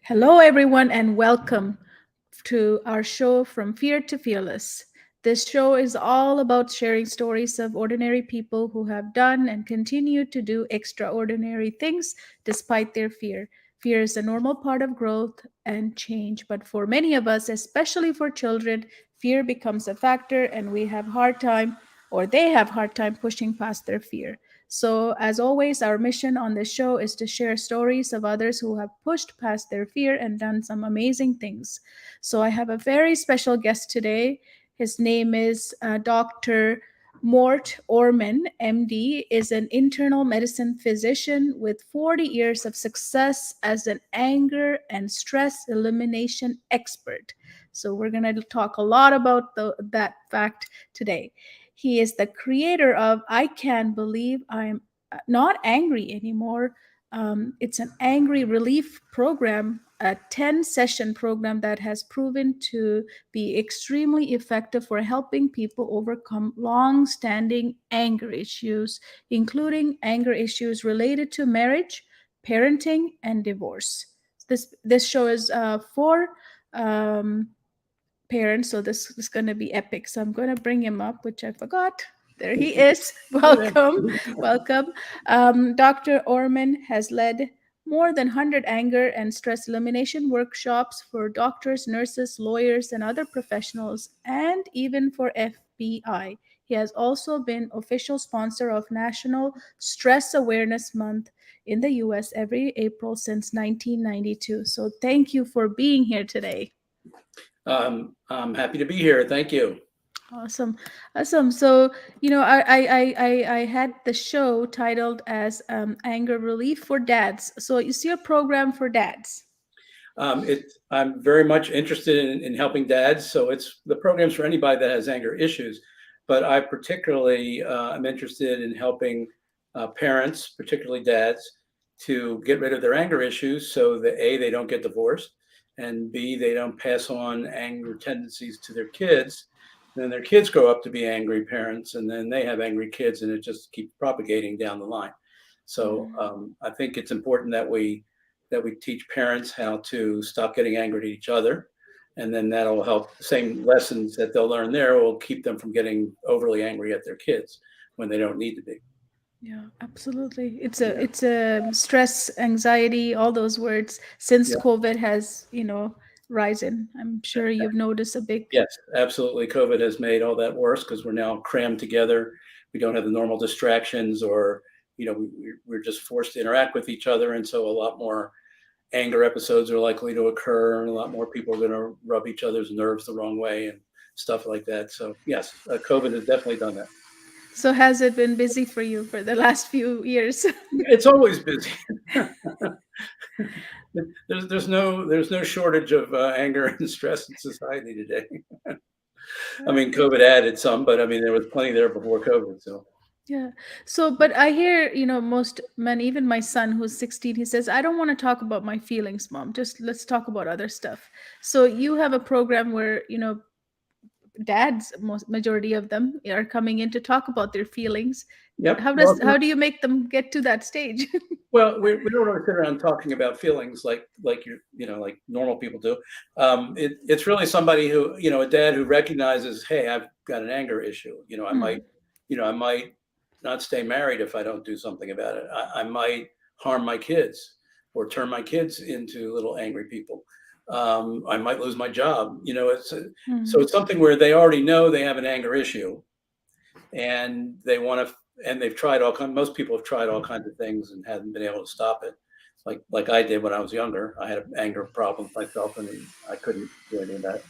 Hello, everyone, and welcome to our show From Fear to Fearless. This show is all about sharing stories of ordinary people who have done and continue to do extraordinary things despite their fear. Fear is a normal part of growth and change, but for many of us, especially for children, fear becomes a factor and we have hard time or they have hard time pushing past their fear. So, as always, our mission on this show is to share stories of others who have pushed past their fear and done some amazing things. So, I have a very special guest today. His name is Dr. Mort Orman, MD, is an internal medicine physician with 40 years of success as an anger and stress elimination expert. So, we're going to talk a lot about that fact today. He is the creator of I Can't Believe I'm Not Angry Anymore. It's an angry relief program, a 10 session program that has proven to be extremely effective for helping people overcome long standing anger issues, including anger issues related to marriage, parenting, and divorce. This show is for um, parents, so this is going to be epic. So I'm going to bring him up, which I forgot. There he is. Welcome, welcome. Dr. Orman has led more than 100 anger and stress elimination workshops for doctors, nurses, lawyers, and other professionals, and even for FBI. He has also been official sponsor of National Stress Awareness Month in the US every April since 1992. So thank you for being here today. I'm happy to be here. Thank you. Awesome, awesome. So I had the show titled as "Anger Relief for Dads." So it's your program for dads. I'm very much interested in helping dads. So it's the programs for anybody that has anger issues. But I particularly am interested in helping parents, particularly dads, to get rid of their anger issues so that A, they don't get divorced, and B, they don't pass on anger tendencies to their kids. Then their kids grow up to be angry parents, and then they have angry kids, and it just keeps propagating down the line. So Mm. I think it's important that we teach parents how to stop getting angry at each other, and then that'll help. The same lessons that they'll learn there will keep them from getting overly angry at their kids when they don't need to be. Yeah, absolutely. It's a Yeah, it's a stress, anxiety, all those words. Since yeah, COVID has risen, I'm sure you've noticed a big. yes, absolutely. COVID has made all that worse because we're now crammed together. We don't have the normal distractions, or we're just forced to interact with each other, and so a lot more anger episodes are likely to occur, and a lot more people are going to rub each other's nerves the wrong way and stuff like that. So yes, COVID has definitely done that. So has it been busy for you for the last few years? It's always busy. there's no shortage of anger and stress in society today. I mean, COVID added some, but I mean there was plenty there before COVID. So Yeah. So, but I hear, most men, even my son who's 16, he says, I don't want to talk about my feelings, mom. Just let's talk about other stuff. So, you have a program where, dads, most majority of them are coming in to talk about their feelings. yep. How do you make them get to that stage? We don't really sit around talking about feelings like like normal people do. It's really somebody who, a dad who recognizes, hey, I've got an anger issue. Hmm. I might not stay married if I don't do something about it. I might harm my kids or turn my kids into little angry people. I might lose my job. So Hmm. it's something where they already know they have an anger issue, and they want to, and they've tried all kind. Most people have tried all kinds of things and haven't been able to stop it. Like I did when I was younger. I had an anger problem myself, and I couldn't do any of that.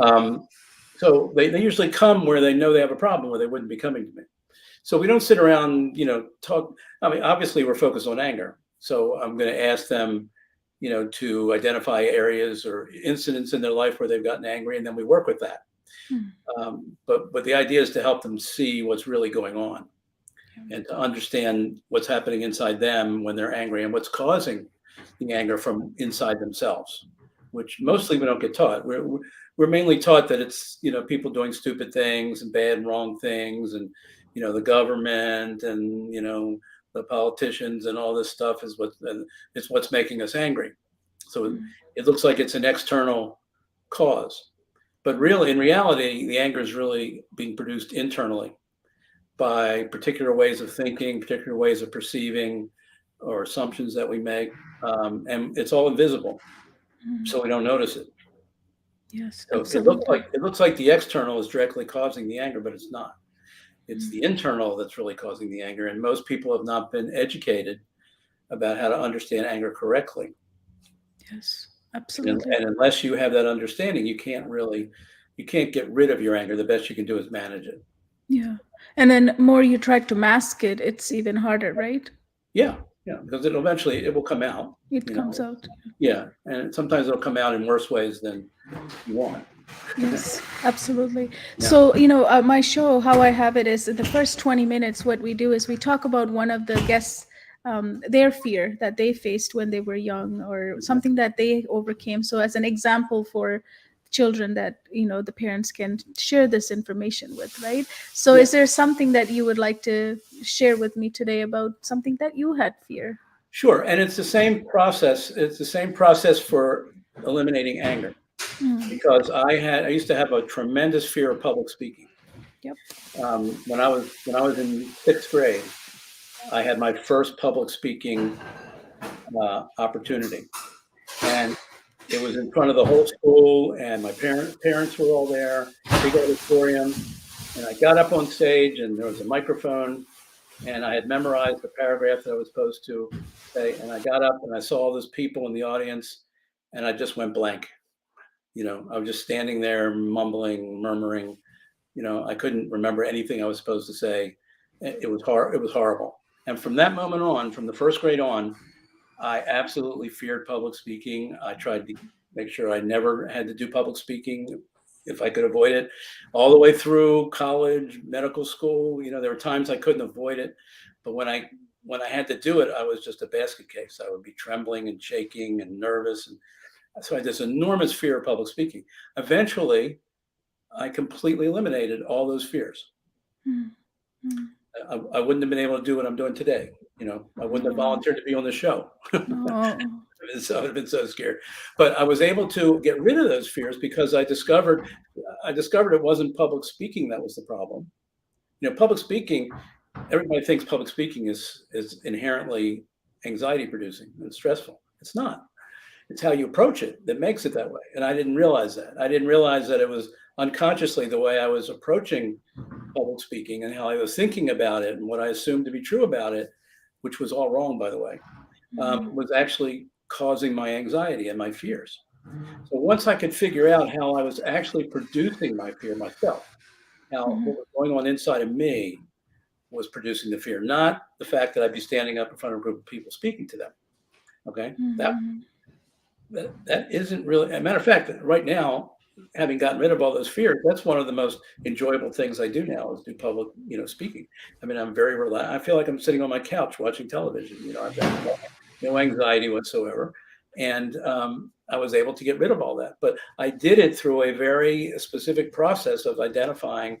Um, so they usually come where they know they have a problem, where they wouldn't be coming to me. So we don't sit around, talk. I mean, obviously we're focused on anger. So I'm going to ask them, to identify areas or incidents in their life where they've gotten angry, and then we work with that. Hmm. But the idea is to help them see what's really going on Yeah. and to understand what's happening inside them when they're angry and what's causing the anger from inside themselves, which mostly we don't get taught. We're mainly taught that it's, people doing stupid things and bad and wrong things, and the government and the politicians and all this stuff is what, and it's what's making us angry. So it looks like it's an external cause. But really, in reality, the anger is really being produced internally by particular ways of thinking, particular ways of perceiving, or assumptions that we make. And it's all invisible, so we don't notice it. Yes, So absolutely. it looks like the external is directly causing the anger, but it's not. It's the internal that's really causing the anger. And most people have not been educated about how to understand anger correctly. Yes, And absolutely. unless you have that understanding, you can't get rid of your anger. The best you can do is manage it. Yeah. And then more you try to mask it, it's even harder, right? Yeah, yeah, because it will come out, It you comes know. out. Yeah, and sometimes it'll come out in worse ways than you want. Yes, absolutely. Yeah, So, my show, how I have it is the first 20 minutes, what we do is we talk about one of the guests, their fear that they faced when they were young or something that they overcame. So, as an example for children that, the parents can share this information with, right? So, yeah, is there something that you would like to share with me today about something that you had fear? sure. And it's the same process. It's the same process for eliminating anger Mm, because I used to have a tremendous fear of public speaking. yep. When I was in sixth grade, I had my first public speaking opportunity, and it was in front of the whole school, and my parents were all there, big auditorium, and I got up on stage, and there was a microphone, and I had memorized the paragraph that I was supposed to say, and I got up and I saw all those people in the audience, and I just went blank. I was just standing there mumbling, murmuring. I couldn't remember anything I was supposed to say. It was hard. It was horrible. And from that moment on, from the first grade on, I absolutely feared public speaking. I tried to make sure I never had to do public speaking if I could avoid it. All the way through college, medical school, there were times I couldn't avoid it, but when I had to do it, I was just a basket case. I would be trembling and shaking and nervous, and so I had this enormous fear of public speaking. Eventually, I completely eliminated all those fears. Mm, mm. I wouldn't have been able to do what I'm doing today. I wouldn't have Oh, volunteered to be on the show. no. I would have been so scared. But I was able to get rid of those fears because I discovered it wasn't public speaking that was the problem. Public speaking, everybody thinks public speaking is inherently anxiety producing and stressful. It's not. It's how you approach it that makes it that way. And I didn't realize that. I didn't realize that it was unconsciously the way I was approaching public speaking and how I was thinking about it and what I assumed to be true about it, which was all wrong, by the way, was actually causing my anxiety and my fears. So once I could figure out how I was actually producing my fear myself, how Mhm, what was going on inside of me was producing the fear, not the fact that I'd be standing up in front of a group of people speaking to them. Okay, mhm, that isn't really. As a matter of fact, right now, having gotten rid of all those fears, that's one of the most enjoyable things I do now is do public, speaking. I mean, I'm very relaxed. I feel like I'm sitting on my couch watching television. I've got no anxiety whatsoever, and I was able to get rid of all that. But I did it through a very specific process of identifying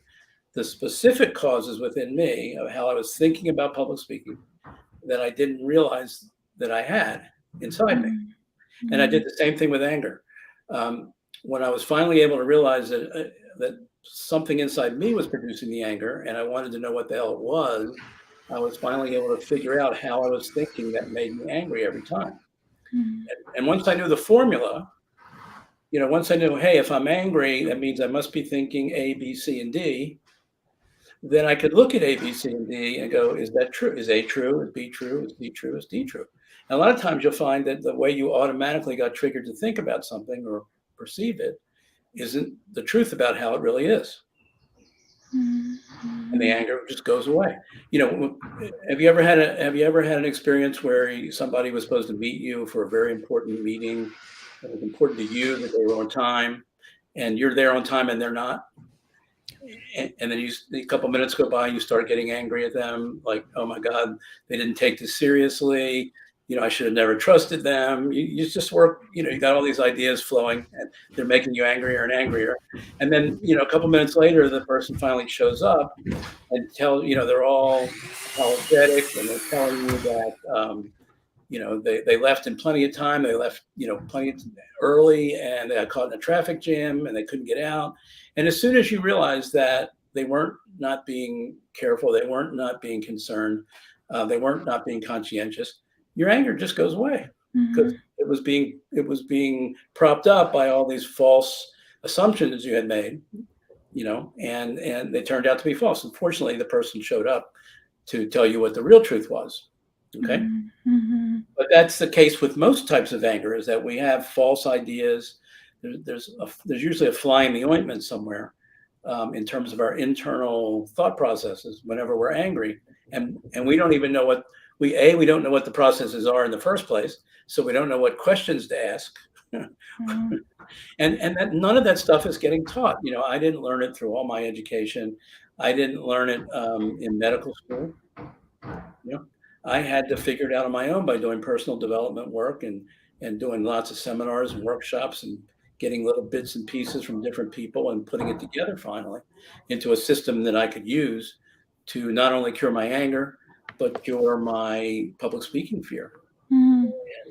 the specific causes within me of how I was thinking about public speaking that I didn't realize that I had inside me. mhm, And I did mhm, the same thing with anger. When I was finally able to realize that something inside me was producing the anger, and I wanted to know what the hell it was, I was finally able to figure out how I was thinking that made me angry every time. mhm, And once I knew the formula, once I knew, hey, if I'm angry, that means I must be thinking A, B, C, and D. Then I could look at A, B, C, and D and go, is that true? Is A true? Is B true? Is C true? Is D true? And a lot of times you'll find that the way you automatically got triggered to think about something or perceive it isn't the truth about how it really is. mhm, And the mhm. anger just goes away. Have you ever had an experience where somebody was supposed to meet you for a very important meeting? It was important to you that they were on time, and you're there on time and they're not? And then a couple minutes go by, you start getting angry at them, like, oh my God, they didn't take this seriously. I should have never trusted them. You just work, you got all these ideas flowing and they're making you angrier and angrier. And then, a couple minutes later, the person finally shows up and they're all apologetic and they're telling you that, They left in plenty of time. They left, plenty early, and they got caught in a traffic jam and they couldn't get out. And as soon as you realize that they weren't not being careful, they weren't not being concerned, they weren't not being conscientious, your anger just goes away because it was being propped up by all these false assumptions you had made, and they turned out to be false. Unfortunately, the person showed up to tell you what the real truth was. Okay. But that's the case with most types of anger, is that we have false ideas. There's usually a fly in the ointment somewhere in terms of our internal thought processes whenever we're angry. And we don't even know we don't know what the processes are in the first place. So we don't know what questions to ask. And that none of that stuff is getting taught. I didn't learn it through all my education. I didn't learn it in medical school. I had to figure it out on my own by doing personal development work and doing lots of seminars and workshops and getting little bits and pieces from different people and putting it together finally into a system that I could use to not only cure my anger, but cure my public speaking fear.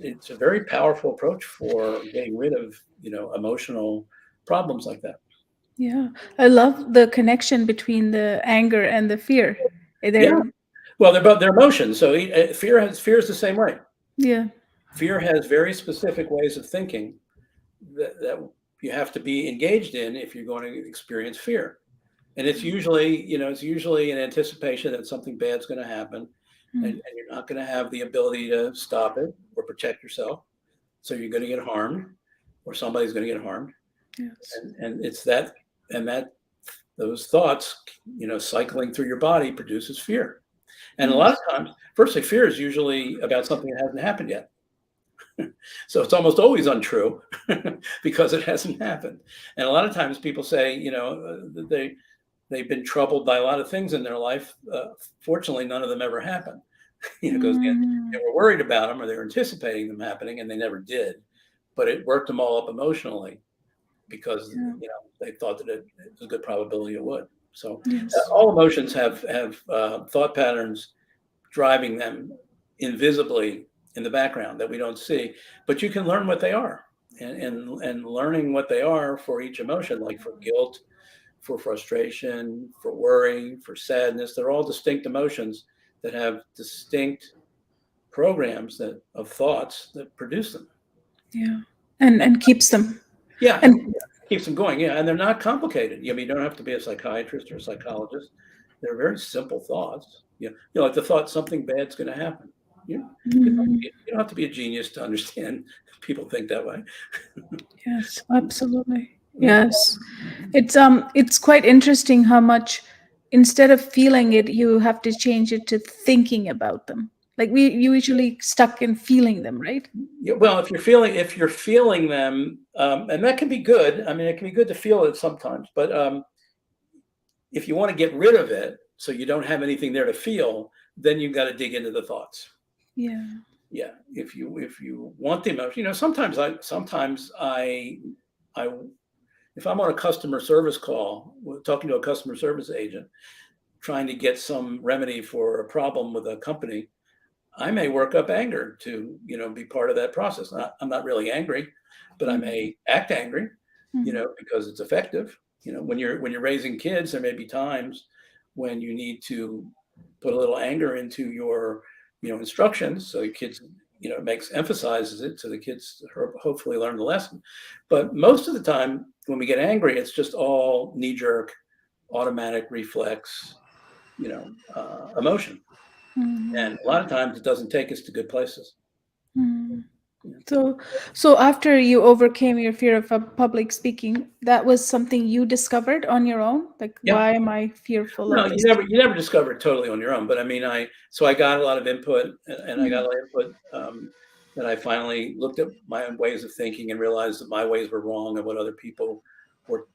It's a very powerful approach for getting rid of, emotional problems like that. Yeah, I love the connection between the anger and the fear. Yeah. They're, Well, they're emotions. So fear is the same way. yeah. Fear has very specific ways of thinking that you have to be engaged in if you're going to experience fear. And it's usually an anticipation that something bad's going to happen, and you're not going to have the ability to stop it or protect yourself. So you're going to get harmed, or somebody's going to get harmed. Yes. And it's that those thoughts, cycling through your body produces fear. And a lot of times, firstly, fear is usually about something that hasn't happened yet. So it's almost always untrue because it hasn't happened. And a lot of times people say, they've been troubled by a lot of things in their life. Fortunately, none of them ever happened, because they were worried about them or they were anticipating them happening and they never did. But it worked them all up emotionally because, they thought that it was a good probability it would. So all emotions have thought patterns driving them invisibly in the background that we don't see, but you can learn what they are, and learning what they are for each emotion, like for guilt, for frustration, for worry, for sadness, they're all distinct emotions that have distinct programs of thoughts that produce them. Yeah. And keeps them. Yeah. And Keeps them going. Yeah. And they're not complicated. You don't have to be a psychiatrist or a psychologist. They're very simple thoughts. Like the thought something bad's going to happen. You don't have to be a genius to understand people think that way. yes, absolutely. Yes. It's quite interesting how much, instead of feeling it, you have to change it to thinking about them. Like we usually stuck in feeling them, right? Yeah, well, if you're feeling them, and that can be good. I mean, it can be good to feel it sometimes, but if you want to get rid of it, so you don't have anything there to feel, then you've got to dig into the thoughts. Yeah. Yeah. If you want the emotion, sometimes I, if I'm on a customer service call, talking to a customer service agent, trying to get some remedy for a problem with a company, I may work up anger to, be part of that process. I'm not really angry, but I may act angry, because it's effective. When you're raising kids, there may be times when you need to put a little anger into your, instructions. So your kids, emphasizes it so the kids hopefully learn the lesson. But most of the time when we get angry, it's just all knee-jerk, automatic reflex, emotion. And a lot of times it doesn't take us to good places. So after you overcame your fear of public speaking, that was something you discovered on your own? Like, Yeah. why am I fearful No, of this? you never discover it totally on your own. But I mean, I got a lot of input, and I got a lot of input that I finally looked at my own ways of thinking and realized that my ways were wrong, and what other people were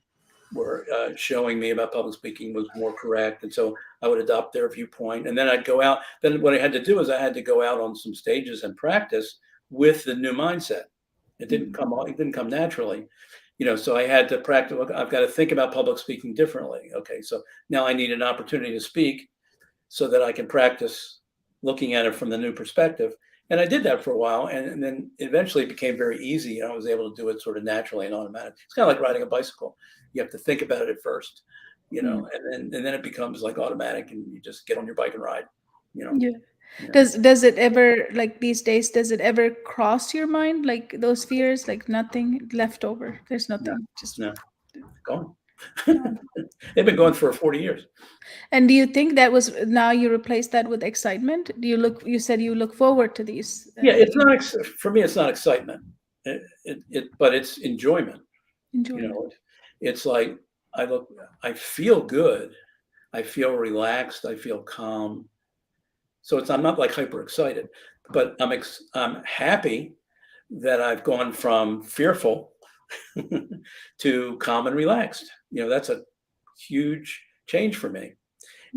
showing me about public speaking was more correct. And so I would adopt their viewpoint, and then I'd go out. Then what I had to do is I had to go out on some stages and practice with the new mindset. It didn't come naturally. So I had to practice. I've got to think about public speaking differently. Okay, so now I need an opportunity to speak so that I can practice looking at it from the new perspective. And I did that for a while, and then eventually it became very easy. And I was able to do it sort of naturally and automatic. It's kind of like riding a bicycle. You have to think about it at first, Mm. and then it becomes like automatic, and you just get on your bike and ride. You know, Yeah. yeah, Does it ever, like these days, does it ever cross your mind, like those fears, like nothing left over? There's no, nothing, just no, gone. gone. They've been going for 40 years. And do you think that was, now you replace that with excitement? Do you look, you said you look forward to these Yeah, it's not for me. It's not excitement, but it's enjoyment. You enjoyment? know, it's like I look, I feel good, I feel relaxed, I feel calm. So I'm not like hyper excited, but I'm happy that I've gone from fearful to calm and relaxed. That's a huge change for me.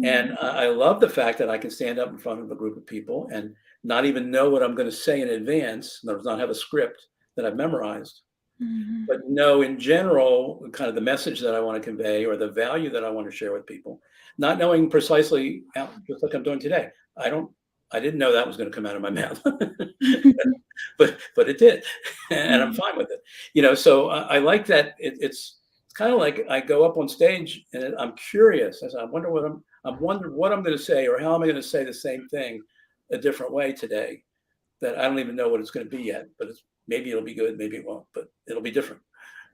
And Mm. I love the fact that I can stand up in front of a group of people and not even know what I'm going to say in advance, not have a script that I've memorized, Mhm. but know in general kind of the message that I want to convey or the value that I want to share with people, not knowing precisely just like I'm doing today. I didn't know that was going to come out of my mouth, but it did, and I'm Mm. fine with it. So I like that. It's kind of like I go up on stage and I'm curious. I said, I'm wondering what I'm going to say, or how am I going to say the same thing a different way today that I don't even know what it's going to be yet. But maybe it'll be good, maybe it won't, but it'll be different.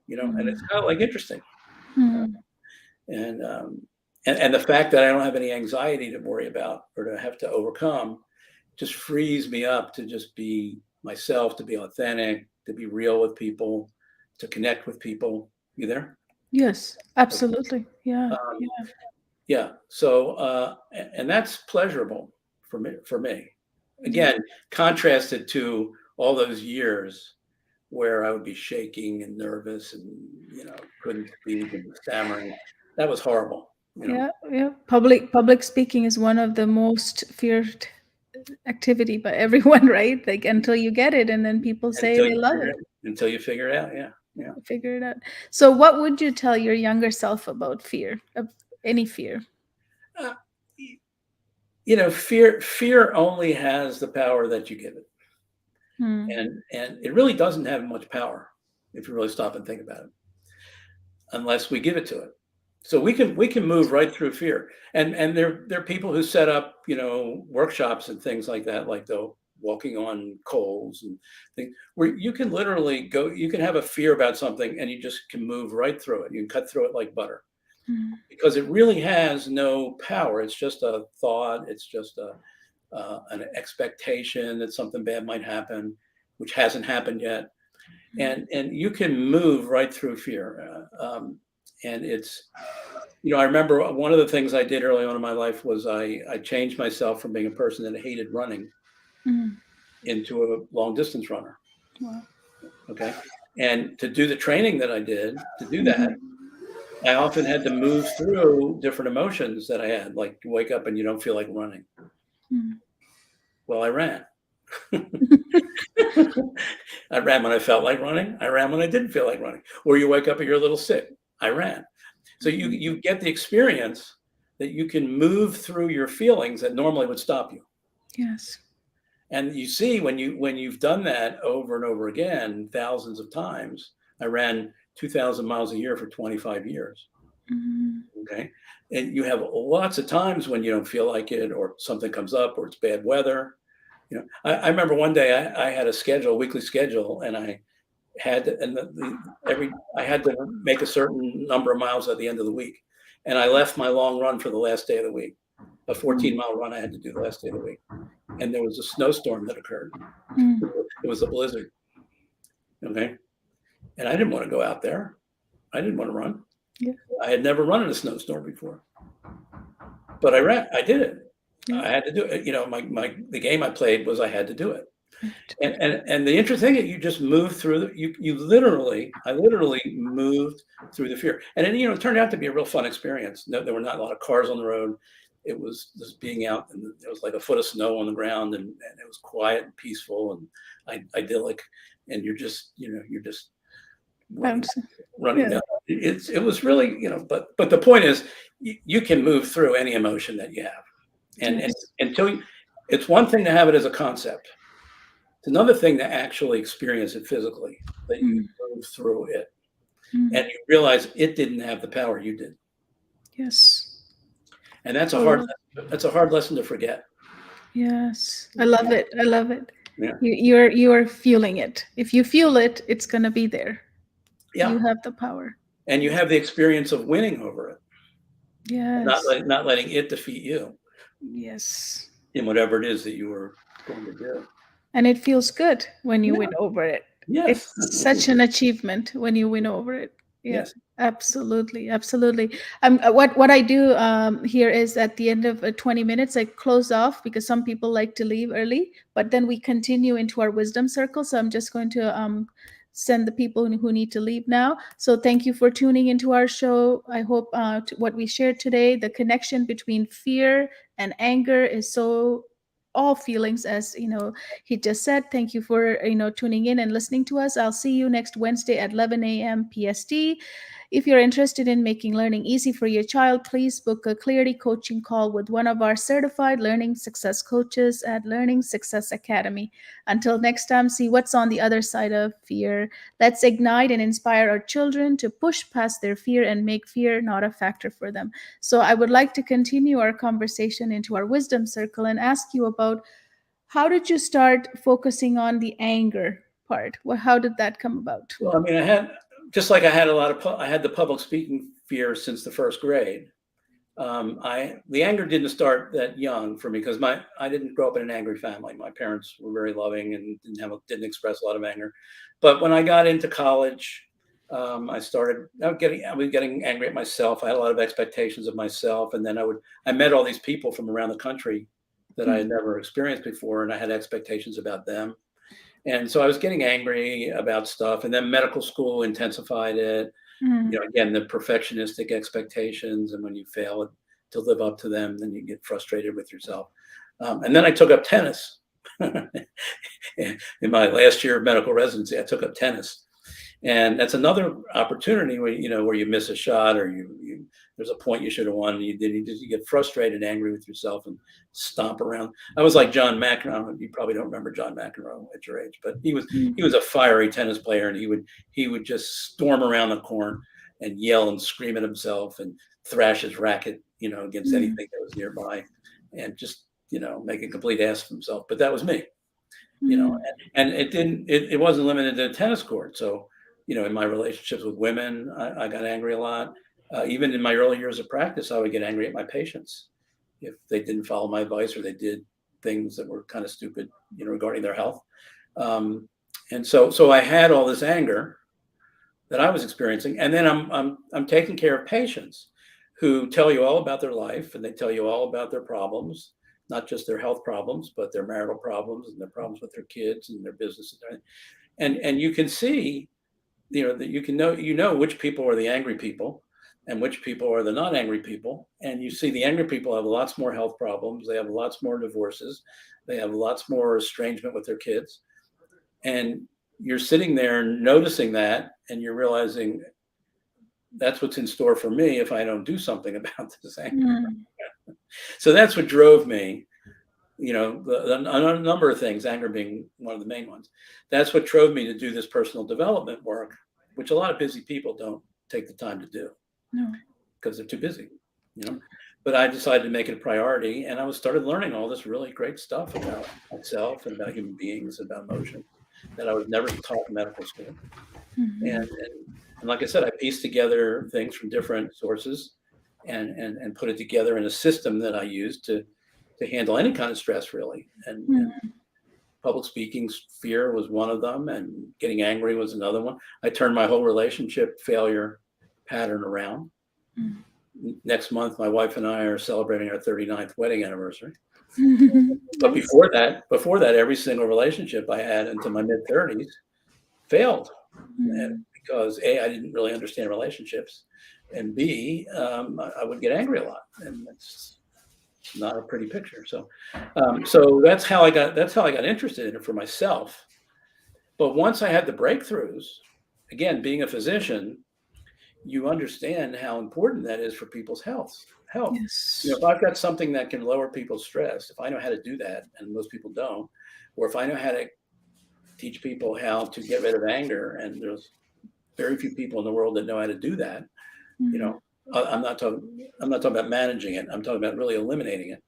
And it's Mm. kind of like interesting. Mm. And and the fact that I don't have any anxiety to worry about or to have to overcome just frees me up to just be myself, to be authentic, to be real with people, to connect with people. You there? Yes, absolutely. Yeah. Um, Yeah. yeah. So and that's pleasurable for me. Yeah. Again, contrasted to all those years where I would be shaking and nervous and couldn't speak and stammering. That was horrible. Yeah. Yeah. Public speaking is one of the most feared activity by everyone, right? Like until you get it, and then people say until they you love figure it. it until you figure it out. Yeah, yeah. Figure it out. So, what would you tell your younger self about fear? Of any fear? Uh, fear only has the power that you give it, Hmm. and it really doesn't have much power if you really stop and think about it, unless we give it to it. So we can move right through fear, and there are people who set up workshops and things like that, like the walking on coals and things, where you can literally go. You can have a fear about something, and you just can move right through it. You can cut through it like butter Hmm. because it really has no power. It's just a thought. It's just an expectation that something bad might happen, which hasn't happened yet, and you can move right through fear. And it's I remember one of the things I did early on in my life was I changed myself from being a person that hated running Hmm. into a long distance runner. Wow. Okay. And to do the training that I did to do that, Mhm. I often had to move through different emotions that I had, like you wake up and you don't feel like running. Mhm. Well, I ran. I ran when I felt like running. I ran when I didn't feel like running. Or you wake up and you're a little sick. I ran. So Mhm. you get the experience that you can move through your feelings that normally would stop you. Yes. And you see when you've done that over and over again, thousands of times. I ran 2,000 miles a year for 25 years. Mhm. Okay. And you have lots of times when you don't feel like it, or something comes up, or it's bad weather. I remember one day I had a weekly schedule, and I had to, and I had to make a certain number of miles at the end of the week, and I left my long run for the last day of the week, a 14-mile run I had to do the last day of the week, and there was a snowstorm that occurred. Mm. It was a blizzard, okay, and I didn't want to go out there. I didn't want to run. Yeah. I had never run in a snowstorm before, but I ran. I did it. Yeah. I had to do it. The game I played was I had to do it. Right. And the interesting thing is you just move through I literally moved through the fear. And then, it turned out to be a real fun experience. No, there were not a lot of cars on the road. It was just being out, and there was like a foot of snow on the ground, and it was quiet and peaceful and idyllic. And you're just running, Bouncing. running Yeah. down. It was really, but the point is you can move through any emotion that you have. And Yes. until it's one thing to have it as a concept. It's another thing to actually experience it physically, that you Mm. move through it Mm. and you realize it didn't have the power you did. Yes. And Totally. that's a hard lesson to forget. Yes. I love it. I love it. Yeah. You're feeling it. If you feel it, it's gonna be there. Yeah. You have the power. And you have the experience of winning over it, and Yes. not letting it defeat you Yes. in whatever it is that you were going to do. And it feels good when you win Yeah. over it. Yes. It's such an achievement when you win over it. Yeah, Yes. absolutely, absolutely. What I do here is at the end of 20 minutes, I close off because some people like to leave early, but then we continue into our wisdom circle. So I'm just going to send the people who need to leave now. So thank you for tuning into our show. I hope what we shared today, the connection between fear and anger is so all feelings, as he just said. Thank you for tuning in and listening to us. I'll see you next Wednesday at 11 a.m. PST. If you're interested in making learning easy for your child, please book a Clarity coaching call with one of our certified learning success coaches at Learning Success Academy. Until next time, see what's on the other side of fear. Let's ignite and inspire our children to push past their fear and make fear not a factor for them. So I would like to continue our conversation into our wisdom circle and ask you about, how did you start focusing on the anger part? Well, how did that come about? Well, I mean, I had just like I had a lot of I had the public speaking fear since the first grade. I the anger didn't start that young for me because my I didn't grow up in an angry family. My parents were very loving and didn't express a lot of anger. But when I got into college, I was getting angry at myself. I had a lot of expectations of myself, and then I met all these people from around the country that I had never experienced before, and I had expectations about them. And so I was getting angry about stuff, and then medical school intensified it. Mm. Again, the perfectionistic expectations, and when you fail to live up to them, then you get frustrated with yourself. And then I took up tennis. In my last year of medical residency, I took up tennis, and that's another opportunity where you miss a shot, or there's a point you should have won, and you did. You get frustrated, angry with yourself, and stomp around. I was like John McEnroe. You probably don't remember John McEnroe at your age, but he was a fiery tennis player, and he would just storm around the court and yell and scream at himself and thrash his racket, against Mm. anything that was nearby, and just make a complete ass of himself. But that was me, you know, Mm. and it wasn't limited to tennis court. So, in my relationships with women, I got angry a lot. Even in my early years of practice, I would get angry at my patients if they didn't follow my advice or they did things that were kind of stupid, regarding their health. And so I had all this anger that I was experiencing, and then I'm taking care of patients who tell you all about their life, and they tell you all about their problems, not just their health problems, but their marital problems and their problems with their kids and their business and you can see, that you can know which people are the angry people and which people are the not angry people, and you see the angry people have lots more health problems, they have lots more divorces, they have lots more estrangement with their kids, and you're sitting there noticing that, and you're realizing that's what's in store for me if I don't do something about this anger. Mm. So that's what drove me, a number of things, anger being one of the main ones. That's what drove me to do this personal development work, which a lot of busy people don't take the time to do No. because they're too busy, you know. But I decided to make it a priority, and I started learning all this really great stuff about myself and about human beings, about emotions that I was never taught in medical school. And, Mhm. and like I said, I pieced together things from different sources and put it together in a system that I used to handle any kind of stress, really. And Mm. public speaking fear was one of them, and getting angry was another one. I turned my whole relationship failure pattern around. Mm. Next month, my wife and I are celebrating our 39th wedding anniversary. But Nice. before that, every single relationship I had into my mid 30s failed, Mm. because A, I didn't really understand relationships, and B, I would get angry a lot, and it's not a pretty picture. So that's how I got interested in it for myself. But once I had the breakthroughs, again, being a physician, you understand how important that is for people's health. Yes. If I've got something that can lower people's stress, if I know how to do that, and most people don't, or if I know how to teach people how to get rid of anger, and there's very few people in the world that know how to do that. You know, I'm not talking about managing it. I'm talking about really eliminating it.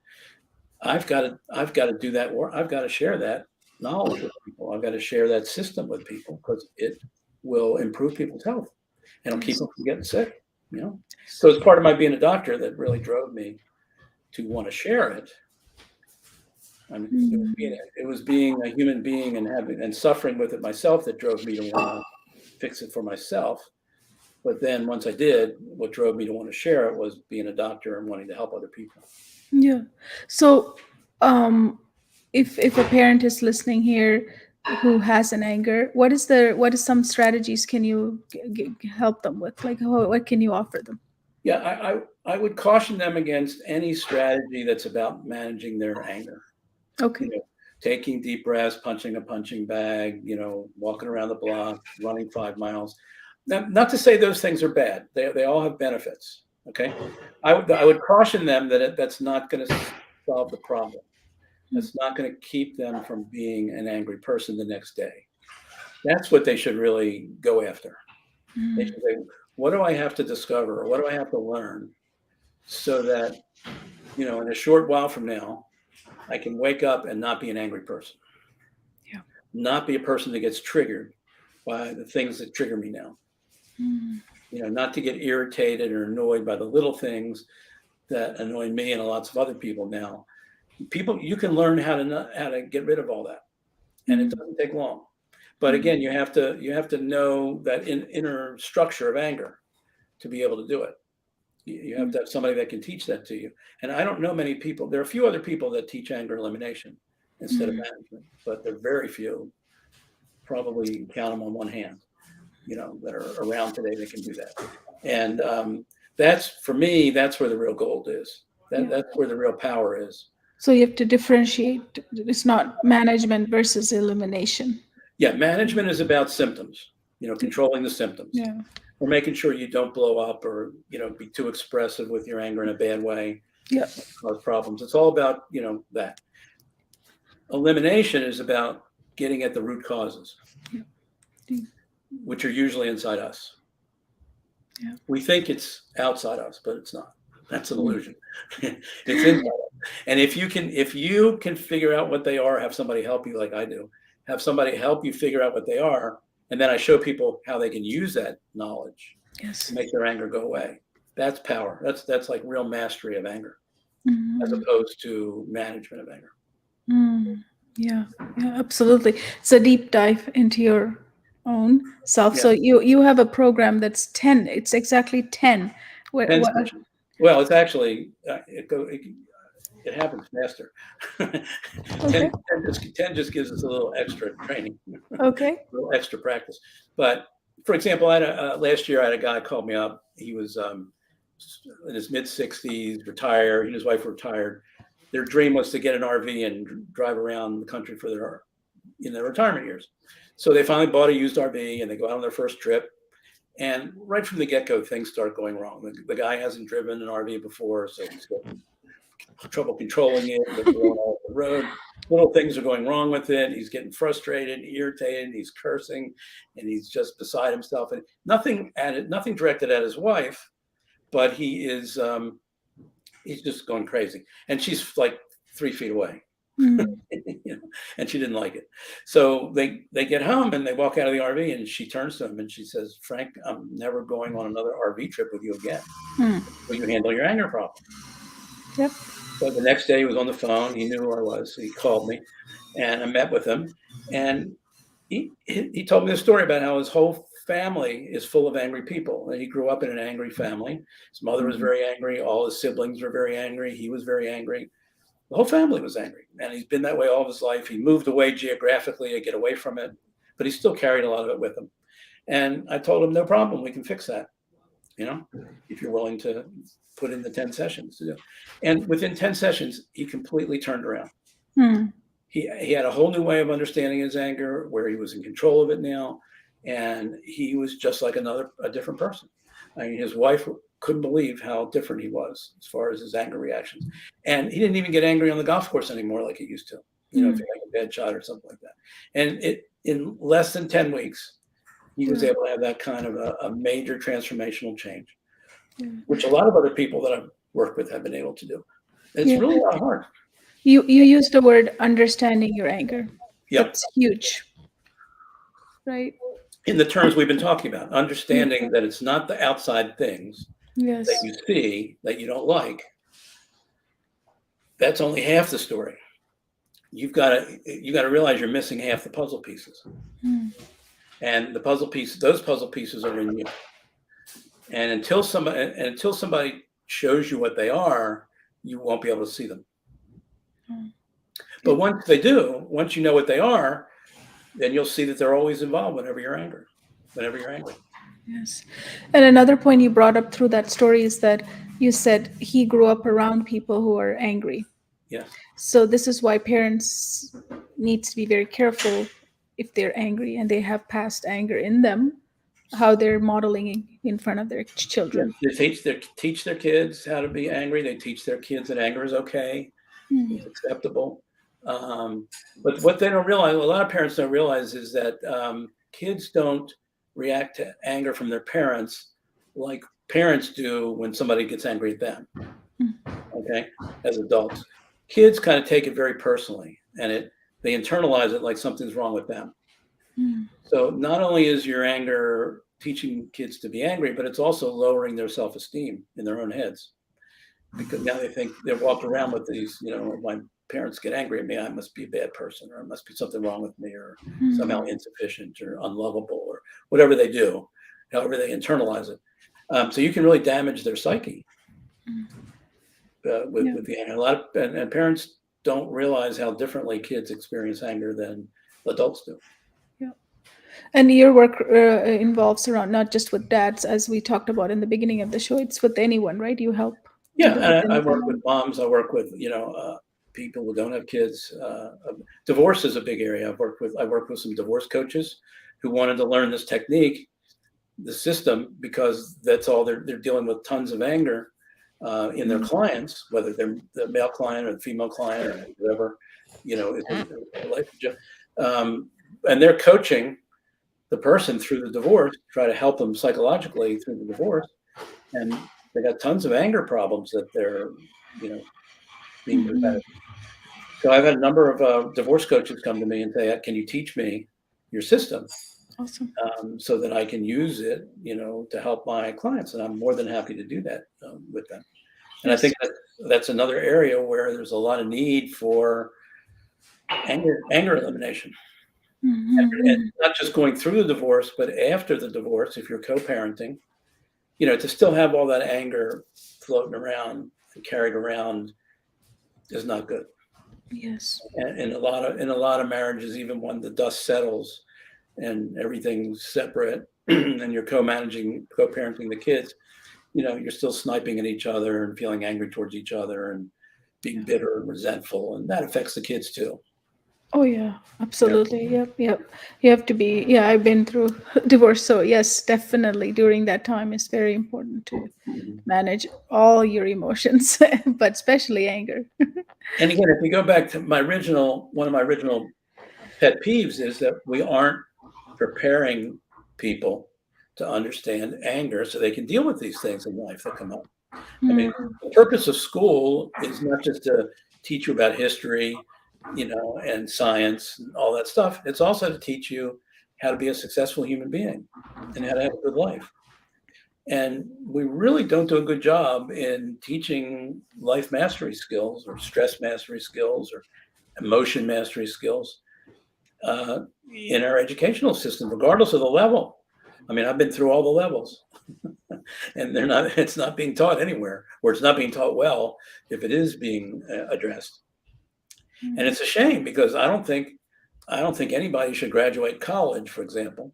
I've got to do that work. I've got to share that knowledge with people. I've got to share that system with people because it will improve people's health and it'll keep Yes. them from getting sick. You know, so it's part of my being a doctor that really drove me to want to share it. I mean, it was being a human being and having and suffering with it myself that drove me to want to fix it for myself. But then once I did, what drove me to want to share it was being a doctor and wanting to help other people. Yeah. So, um, if a parent is listening here who has an anger, what is some strategies can you help them with? Like, what can you offer them? Yeah, I would caution them against any strategy that's about managing their anger. You Okay. know, taking deep breaths, punching a punching bag, walking around the block, running 5 miles. Now, not to say those things are bad. They all have benefits. Okay, I would caution them that that's not going to solve the problem. That's not going to keep them from being an angry person the next day. That's what they should really go after. They should say, what do I have to discover? Or what do I have to learn so that, in a short while from now, I can wake up and not be an angry person, Yeah. not be a person that gets triggered by the things that trigger me now. Not to get irritated or annoyed by the little things that annoy me and lots of other people now. You can learn how to get rid of all that, and it doesn't take long. But again, you have to know that inner structure of anger to be able to do it. You have to have somebody that can teach that to you. And I don't know many people. There are a few other people that teach anger elimination instead of management, but they're very few. Probably count them on one hand, that are around today that can do that. And for me, that's where the real gold is. That's where the real power is. So you have to differentiate. It's not management versus elimination. Yeah, management is about symptoms, controlling the symptoms. Yeah. Or making sure you don't blow up or, be too expressive with your anger in a bad way, Yeah. cause problems. It's all about, that. Elimination is about getting at the root causes, which are usually inside us. Yeah. We think it's outside us, but it's not. That's an illusion. It's inside us. And if you can figure out what they are, have somebody help you like I do, have somebody help you figure out what they are, and then I show people how they can use that knowledge to make their anger go away. That's power. That's like real mastery of anger, as opposed to management of anger. Yeah, absolutely. It's a deep dive into your own self. Yeah. So you have a program that's 10. It's exactly 10. 10 What, sessions. Well, it's actually it happens faster. 10, okay. 10 just gives us a little extra training, Okay. a little extra practice. But for example, last year I had a guy call me up. He was in his mid-60s, retired. He and his wife were retired. Their dream was to get an RV and drive around the country for their retirement years. So they finally bought a used RV and they go out on their first trip. And right from the get-go, things start going wrong. The guy hasn't driven an RV before, so he's got trouble controlling it. They're going off the road. Little things are going wrong with it. He's getting frustrated, irritated. He's cursing, and he's just beside himself. And nothing directed at his wife, but he's just going crazy. And she's like 3 feet away. And she didn't like it. So they get home and they walk out of the RV and she turns to him and she says, "Frank, I'm never going on another RV trip with you again. Will you handle your anger problem?" Yep. So the next day he was on the phone. He knew who I was. So he called me and I met with him. And he told me the story about how his whole family is full of angry people. And he grew up in an angry family. His mother was very angry. All his siblings were very angry. He was very angry. The whole family was angry, and he's been that way all of his life. He moved away geographically to get away from it, but he still carried a lot of it with him. And I told him, no problem, we can fix that, if you're willing to put in the 10 sessions. And within 10 sessions, he completely turned around. He had a whole new way of understanding his anger, where he was in control of it now, and he was just like a different person. I mean, his wife couldn't believe how different he was as far as his anger reactions. And he didn't even get angry on the golf course anymore like he used to, if he had a bad shot or something like that. And in less than 10 weeks, he was Yeah. able to have that kind of a major transformational change, Yeah. which a lot of other people that I've worked with have been able to do. It's Yeah. really not hard. You used the word understanding your anger. Yep. That's huge, right? In the terms we've been talking about, Yeah. understanding that it's not the outside things that Yes. you see that you don't like. That's only half the story. You got to realize you're missing half the puzzle pieces. Mm. And those puzzle pieces are in you. And until somebody shows you what they are, you won't be able to see them. Mm. But Yeah. once you know what they are, then you'll see that they're always involved whenever you're angry. Yes. And another point you brought up through that story is that you said he grew up around people who are angry. Yes. So this is why parents need to be very careful if they're angry and they have past anger in them, how they're modeling in front of their Yeah. children. They teach their kids how to be angry. They teach their kids that anger is okay. Mm. It's acceptable. But what they don't realize, a lot of parents don't realize, is that kids don't react to anger from their parents like parents do when somebody gets angry at them. Okay, as adults, kids kind of take it very personally, and they internalize it like something's wrong with them. Mm. So not only is your anger teaching kids to be angry, but it's also lowering their self-esteem in their own heads, because now they think they walk around with these, my parents get angry at me, I must be a bad person, or it must be something wrong with me, or somehow insufficient or unlovable, or whatever they do, however they internalize it. So you can really damage their psyche with the anger. And parents don't realize how differently kids experience anger than adults do. Yeah. And your work involves around not just with dads, as we talked about in the beginning of the show. It's with anyone, right? You help. Yeah, with and I any work kind with of- moms. I work with people who don't have kids. Divorce is a big area. I work with some divorce coaches who wanted to learn this technique, the system, because that's all they're dealing with tons of anger in their clients, whether they're the male client or the female client or whatever, is a relationship. And they're coaching the person through the divorce, try to help them psychologically through the divorce, and they got tons of anger problems that they're, being prevented. So I've had a number of divorce coaches come to me and say, "Can you teach me your system Awesome. so that I can use it, to help my clients?" And I'm more than happy to do that with them. And I Yes. think that's another area where there's a lot of need for anger elimination. And not just going through the divorce, but after the divorce, if you're co-parenting, to still have all that anger floating around and carried around is not good. Yes. And in a lot of marriages, even when the dust settles and everything's separate and you're co-parenting the kids, you're still sniping at each other and feeling angry towards each other and being bitter and resentful, and that affects the kids too. Oh yeah, absolutely. Yep, yep. You have to be. Yeah, I've been through divorce, so yes, definitely. During that time, it's very important to manage all your emotions, but especially anger. And again, if we go back to one of my original pet peeves is that we aren't preparing people to understand anger so they can deal with these things in life that come up. I mean, the purpose of school is not just to teach you about history, and science and all that stuff. It's also to teach you how to be a successful human being and how to have a good life. And we really don't do a good job in teaching life mastery skills or stress mastery skills or emotion mastery skills in our educational system, regardless of the level. I mean, I've been through all the levels and it's not being taught anywhere, or it's not being taught well if it is being addressed. And it's a shame, because I don't think anybody should graduate college, for example,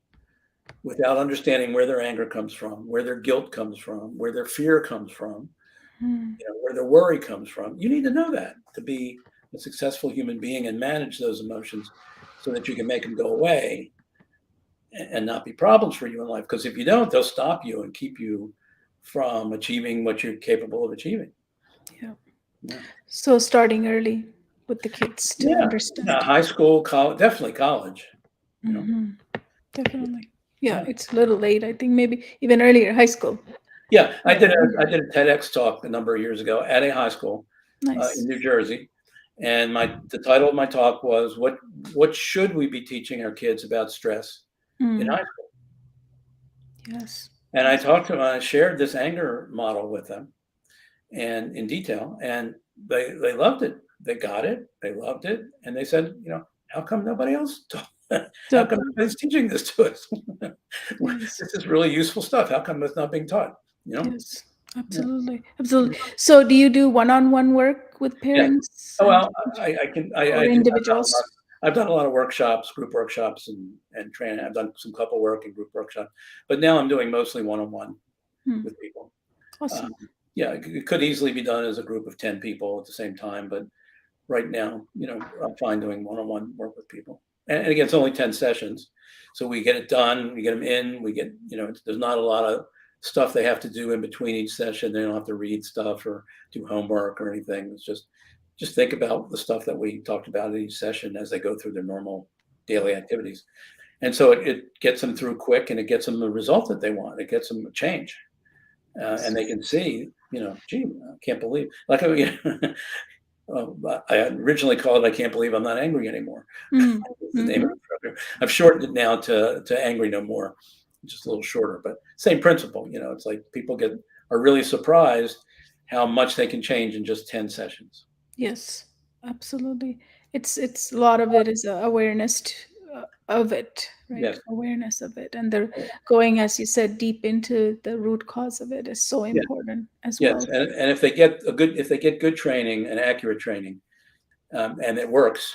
without understanding where their anger comes from, where their guilt comes from, where their fear comes from, where their worry comes from. You need to know that to be a successful human being and manage those emotions so that you can make them go away and not be problems for you in life. Because if you don't, they'll stop you and keep you from achieving what you're capable of achieving. Yeah. So starting early with the kids to understand. High school, college, definitely college. you know. Hmm. Definitely. Yeah, Yeah. it's a little late. I think maybe even earlier, high school. Yeah, Yeah. I did a TEDx talk a number of years ago at a high school in Nice. New Jersey, and my the title of my talk was what should we be teaching our kids about stress in Mm. high school? Yes. And I Yes. talked to them, I shared this anger model with them and in detail, and they loved it. They got it. They loved it, and they said, how come nobody else taught? How So, come nobody's teaching this to us? yes. This is really useful stuff. How come it's not being taught? You know? Yes. Yeah. Absolutely. Absolutely. So, do you do one-on-one work with Yeah. parents Oh, and well, I can or I do. individuals? I've done a lot of workshops, group workshops, and training. I've done some couple work and group workshop, but now I'm doing mostly one-on-one Hmm. with people. Um, Awesome. yeah, it could easily be done as a group of 10 people at the same time, but right now, I'm fine doing one-on-one work with people. And again, it's only 10 sessions. So we get it done, we get them in, we get, there's not a lot of stuff they have to do in between each session. They don't have to read stuff or do homework or anything. It's just think about the stuff that we talked about in each session as they go through their normal daily activities. And so it gets them through quick and it gets them the result that they want. It gets them a change. And they can see, gee, I can't believe, like, I originally called it "I Can't Believe I'm Not Angry Anymore." Mm. It's the name of Hmm. the program. I've shortened it now to "Angry No More," just a little shorter, but same principle. It's like people are really surprised how much they can change in just 10 sessions. Yes, absolutely. It's a lot of it is awareness of it, right? Yes, Awareness of it, and they're going, as you said, deep into the root cause of it is so yeah, important as yes, well. and if they get good training and accurate training, and it works,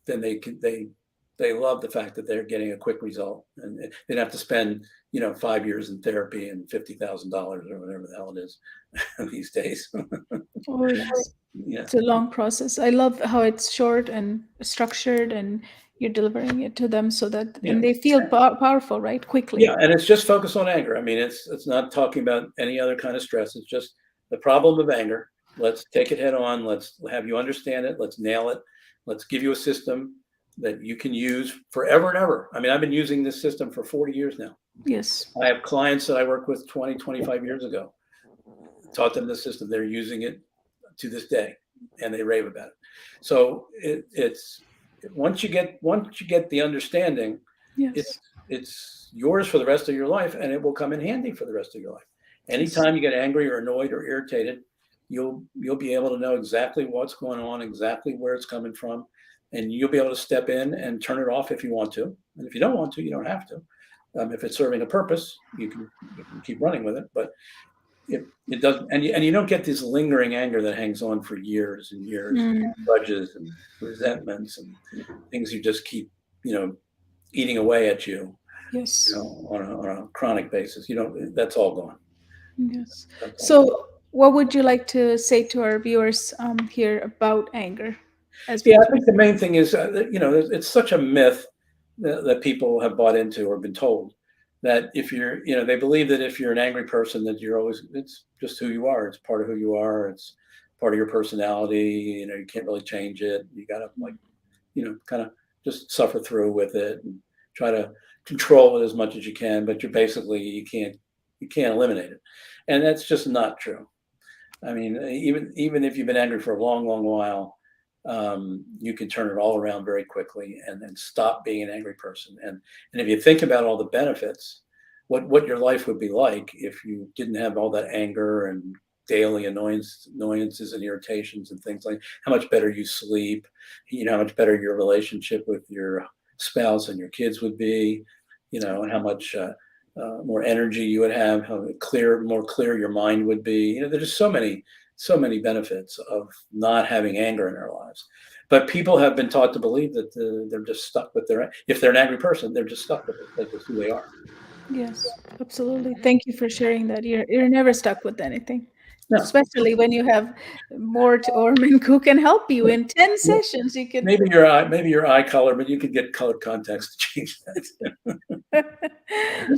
then they love the fact that they're getting a quick result, and they don't have to spend 5 years in therapy and $50,000 or whatever the hell it is these days. Oh yes, Yeah, it's a long process. I love how it's short and structured, and you're delivering it to them so that yeah, and they feel powerful, right? Quickly. yeah, and it's just focused on anger. I mean, it's not talking about any other kind of stress. It's just the problem of anger. Let's take it head on. Let's have you understand it. Let's nail it. Let's give you a system that you can use forever and ever. I mean, I've been using this system for 40 years now. Yes. I have clients that I worked with 20, 25 years ago, taught them the system. They're using it to this day, and they rave about it. So it's once you get the understanding, it's Yes. it's yours for the rest of your life, and it will come in handy for the rest of your life. Yes. Anytime you get angry or annoyed or irritated, you'll be able to know exactly what's going on, exactly where it's coming from, and you'll be able to step in and turn it off if you want to. And if you don't want to, you don't have to. If it's serving a purpose, you can keep running with it. But it doesn't, and you don't get this lingering anger that hangs on for years and years, Mm. grudges and resentments and things you just keep, you know, eating away at you, Yes. on a chronic basis. That's all gone. Yes. That's all gone. So, what would you like to say to our viewers here about anger as we Yeah, I close? think the main thing is, that, it's such a myth that people have bought into or been told that if you're, they believe that if you're an angry person, that it's just who you are. It's part of who you are. It's part of your personality. You can't really change it. You got to kind of just suffer through with it and try to control it as much as you can. But you can't eliminate it, and that's just not true. I mean, even if you've been angry for a long, long while, you can turn it all around very quickly and then stop being an angry person. And if you think about all the benefits, what your life would be like if you didn't have all that anger and daily annoyances and irritations and things like how much better you sleep, how much better your relationship with your spouse and your kids would be, and how much more energy you would have, how more clear your mind would be. There's just so many benefits of not having anger in their lives. But people have been taught to believe that they're just stuck with if they're an angry person, they're just stuck with it. That's just who they are. Yes, absolutely. Thank you for sharing that. You're never stuck with anything, No, especially when you have Mort Orman who can help you in 10 sessions. You could maybe your eye color, but you could get colored contacts to change that.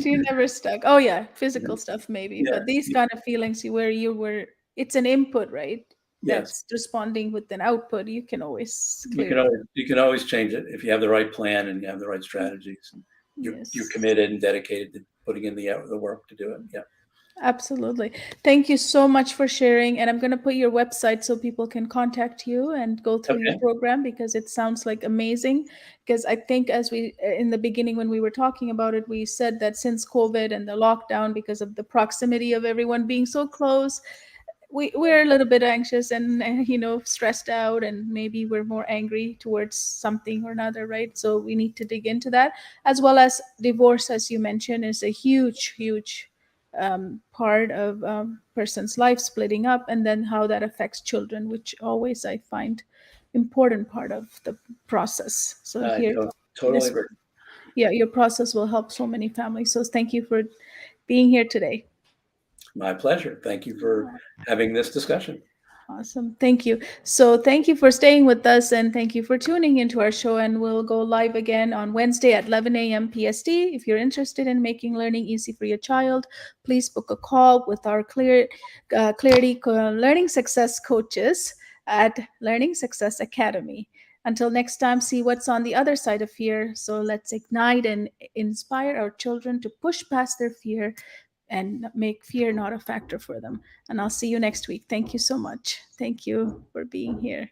she never stuck. Oh yeah, physical stuff maybe, Yeah, but these kind of feelings where you were it's an input, right? Yes. that's responding with an output, you can always You clear can it. always you can always change it if you have the right plan and you have the right strategies. You're Yes. committed and dedicated to putting in the work to do it. Yeah. Absolutely. Thank you so much for sharing. And I'm going to put your website so people can contact you and go through your Okay. program because it sounds like amazing. Because I think, as we, in the beginning, when we were talking about it, we said that since COVID and the lockdown, because of the proximity of everyone being so close, we're a little bit anxious and stressed out, and maybe we're more angry towards something or another, right? So we need to dig into that, as well as divorce, as you mentioned, is a huge part of person's life, splitting up, and then how that affects children, which always I find important part of the process. So I here, totally this, agree. yeah, your process will help so many families. So thank you for being here today. My pleasure. Thank you for having this discussion. Awesome. Thank you. So, thank you for staying with us and thank you for tuning into our show. And we'll go live again on Wednesday at 11 a.m. PST. If you're interested in making learning easy for your child, please book a call with our Clarity Learning Success coaches at Learning Success Academy. Until next time, see what's on the other side of fear. So, let's ignite and inspire our children to push past their fear and make fear not a factor for them. And I'll see you next week. Thank you so much. Thank you for being here.